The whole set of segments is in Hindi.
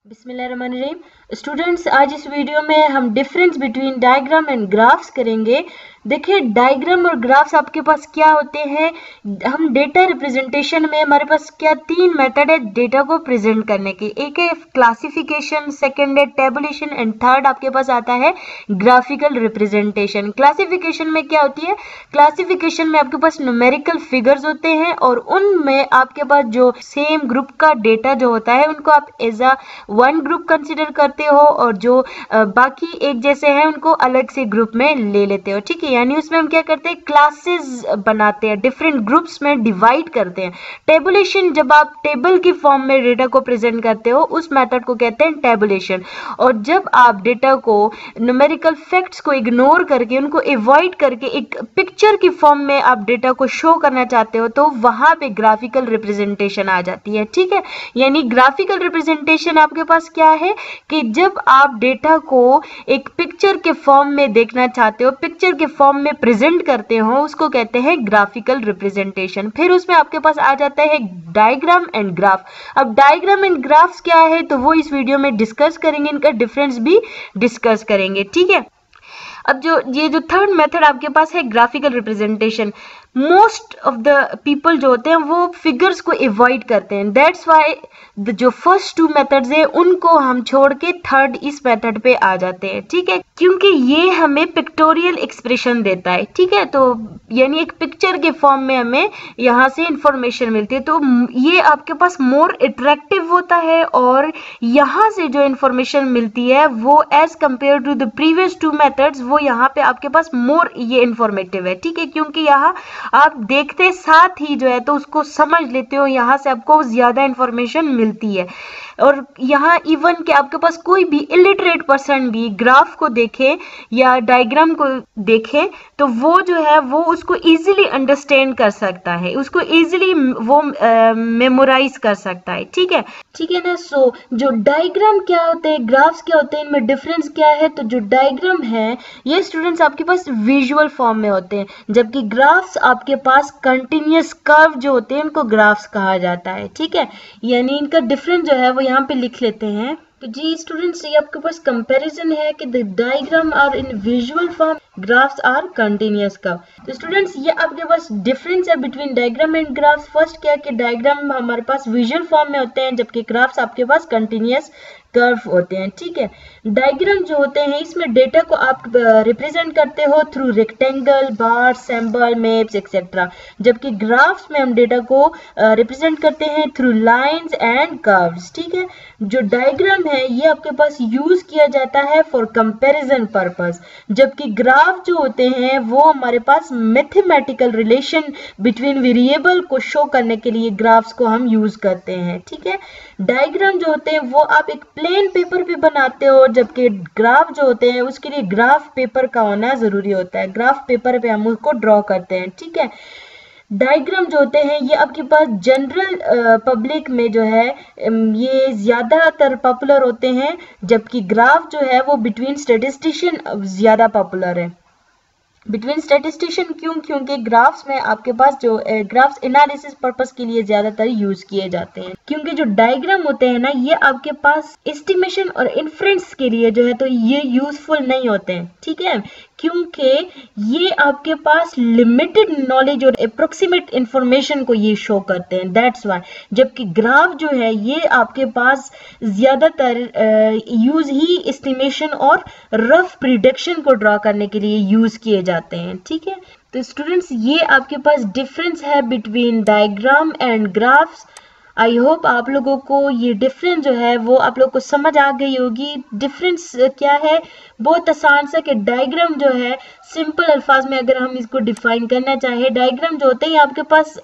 बिस्मिल्लाहिर्रहमानिर्रहीम। स्टूडेंट्स, आज इस वीडियो में हम difference between diagram and graphs करेंगे। देखिए, डायग्राम और ग्राफ्स आपके पास क्या होते हैं। हम डेटा रिप्रेजेंटेशन में हमारे पास क्या तीन मेथड है डेटा को प्रेजेंट करने की। एक है क्लासिफिकेशन, सेकंड है टेबुलेशन एंड थर्ड आपके पास आता है ग्राफिकल रिप्रेजेंटेशन। क्लासिफिकेशन में क्या होती है, क्लासिफिकेशन में आपके पास न्यूमेरिकल फिगर्स होते हैं और उनमें आपके पास जो सेम ग्रुप का डेटा जो होता है उनको आप as a one group consider करते हो और जो बाकी एक जैसे हैं उनको अलग से ग्रुप में ले लेते हो। ठीक है, यानी उसमें हम क्या करते हैं, क्लासेस बनाते हैं, डिफरेंट ग्रुप्स में डिवाइड करते हैं। टेबुलेशन, जब आप टेबल की फॉर्म में डेटा को प्रेजेंट करते हो उस मेथड को कहते हैं टेबुलेशन। और जब आप डेटा को न्यूमेरिकल फैक्ट्स को इग्नोर करके उनको अवॉइड करके एक पिक्चर की फॉर्म में आप डेटा को शो करना चाहते हो तो वहां पे ग्राफिकल रिप्रेजेंटेशन आ जाती है। ठीक है, यानी ग्राफिकल रिप्रेजेंटेशन आपके पास क्या है कि जब आप डेटा को एक पिक्चर के फॉर्म में देखना चाहते हो, पिक्चर के फॉर्म में प्रेजेंट करते हो, उसको कहते हैं ग्राफिकल रिप्रेजेंटेशन। फिर उसमें आपके पास आ जाता है डायग्राम एंड ग्राफ। अब डायग्राम एंड ग्राफ्स क्या है तो वो इस वीडियो में डिस्कस करेंगे, इनका डिफरेंस भी डिस्कस करेंगे। ठीक है, अब जो थर्ड मेथड आपके पास है graphical representation, most of the people जो होते हैं वो फिगर्स को अवॉइड करते हैं। दैट्स वाई जो फर्स्ट टू मेथड्स है उनको हम छोड़ के थर्ड इस मेथड पे आ जाते हैं। ठीक है, क्योंकि ये हमें पिक्टोरियल एक्सप्रेशन देता है। ठीक है, तो यानी एक पिक्चर के फॉर्म में हमें यहाँ से इंफॉर्मेशन मिलती है, तो ये आपके पास मोर अट्रैक्टिव होता है और यहाँ से जो इंफॉर्मेशन मिलती है वो as compare to the previous two methods वो यहाँ पे आपके पास मोर ये इंफॉर्मेटिव है। ठीक है, क्योंकि यहाँ आप देखते साथ ही जो है तो उसको समझ लेते हो, यहाँ से आपको ज्यादा इंफॉर्मेशन मिलती है। और यहाँ इवन कि आपके पास कोई भी इलिटरेट पर्सन भी ग्राफ को देखे या डायग्राम को देखे तो वो जो है वो उसको इजीली अंडरस्टैंड कर सकता है, उसको इजीली वो मेमोराइज कर सकता है। ठीक है ना। सो जो डायग्राम क्या होते हैं, ग्राफ्स क्या होते हैं, इनमें डिफरेंस क्या है। तो जो डायग्राम है ये स्टूडेंट्स आपके पास विजुअल फॉर्म में होते हैं, जबकि ग्राफ्स आपके पास कंटिन्यूअस कर्व जो होते हैं उनको ग्राफ्स कहा जाता है। ठीक है, यानी इनका डिफरेंस जो है वो यहाँ पे लिख लेते हैं। तो जी स्टूडेंट्स, ये आपके पास कंपैरिजन है कि the diagram are in visual form, graphs are continuous curve. तो स्टूडेंट्स, ये आपके पास डिफरेंस है between diagram and graphs. First क्या है कि डायग्राम हमारे पास विजुअल फॉर्म में होते हैं जबकि ग्राफ्स आपके पास कंटिन्यूअस कर्व होते हैं। ठीक है, डायग्राम जो होते हैं इसमें डेटा को आप रिप्रेजेंट करते हो थ्रू रेक्टेंगल, बार, सिंबल, मैप्स एक्सेट्रा, जबकि ग्राफ्स में हम डेटा को रिप्रेजेंट करते हैं थ्रू लाइंस एंड कर्व्स। ठीक है, जो डायग्राम है ये आपके पास यूज किया जाता है फॉर कंपैरिजन पर्पस, जबकि ग्राफ जो होते हैं वो हमारे पास मैथमेटिकल रिलेशन बिटवीन वेरिएबल को शो करने के लिए ग्राफ्स को हम यूज करते हैं। ठीक है, डायग्राम जो होते हैं वो आप एक प्लेन पेपर पे बनाते हो, जबकि ग्राफ जो होते हैं उसके लिए ग्राफ पेपर का होना जरूरी होता है, ग्राफ पेपर पे हम उसको ड्रॉ करते हैं। ठीक है, डायग्राम जो होते हैं ये आपके पास जनरल पब्लिक में जो है ये ज्यादातर पॉपुलर होते हैं, जबकि ग्राफ जो है वो बिटवीन स्टैटिस्टिशियन ज्यादा पॉपुलर है। बिटवीन स्टैटिस्टिशियन क्यों, क्योंकि ग्राफ्स में आपके पास जो ग्राफ्स एनालिसिस पर्पस के लिए ज्यादातर यूज किए जाते हैं, क्योंकि जो डायग्राम होते हैं ना ये आपके पास एस्टिमेशन और इन्फ्रेंस के लिए जो है तो ये यूजफुल नहीं होते हैं। ठीक है, क्योंकि ये आपके पास लिमिटेड नॉलेज और अप्रोक्सीमेट इंफॉर्मेशन को ये शो करते हैं, दैट्स वाई। जबकि ग्राफ जो है ये आपके पास ज्यादातर यूज ही एस्टिमेशन और रफ प्रिडिक्शन को ड्रॉ करने के लिए यूज किए जाते हैं। ठीक है, तो स्टूडेंट्स ये आपके पास डिफरेंस है between diagram and graphs. I hope आप लोगों को ये डिफरेंस जो है वो आप लोग को समझ आ गई होगी। डिफरेंस क्या है, बहुत आसान सा कि डायग्राम जो है सिंपल अल्फाज में अगर हम इसको डिफाइन करना चाहे, डायग्राम जो होते हैं आपके पास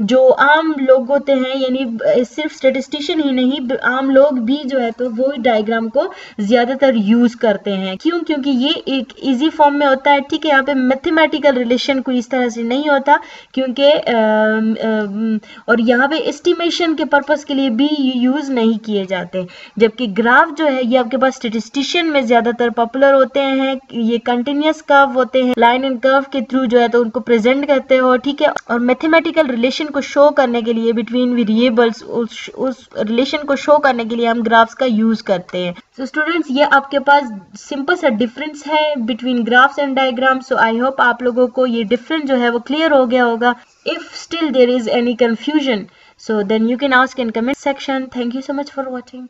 जो आम लोग होते हैं, यानी सिर्फ स्टैटिस्टिशियन ही नहीं आम लोग भी जो है तो वो डायग्राम को ज्यादातर यूज करते हैं। क्यों, क्योंकि ये एक इजी फॉर्म में होता है। ठीक है, यहाँ पे मैथमेटिकल रिलेशन कोई इस तरह से नहीं होता, क्योंकि और यहाँ पे एस्टिमेशन के पर्पस के लिए भी यूज नहीं किए जाते, जबकि ग्राफ जो है ये आपके पास स्टैटिस्टिशियन में ज्यादातर पॉपुलर होते हैं, ये कंटिन्यूस कर्व होते हैं, लाइन एंड कर्व के थ्रू जो है तो उनको प्रेजेंट करते हो, ठीक है। और मैथमेटिकल रिलेशन को शो करने के लिए बिटवीन वेरिएबल्स, उस रिलेशन को शो करने के लिए हम ग्राफ्स का यूज करते हैं। सो स्टूडेंट्स, ये आपके पास सिंपल सा डिफरेंस है between graphs and diagram. So I hope आप लोगों को ये डिफरेंस जो है वो क्लियर हो गया होगा। If still there is any confusion, so then you can ask in comment section. Thank you so much for watching.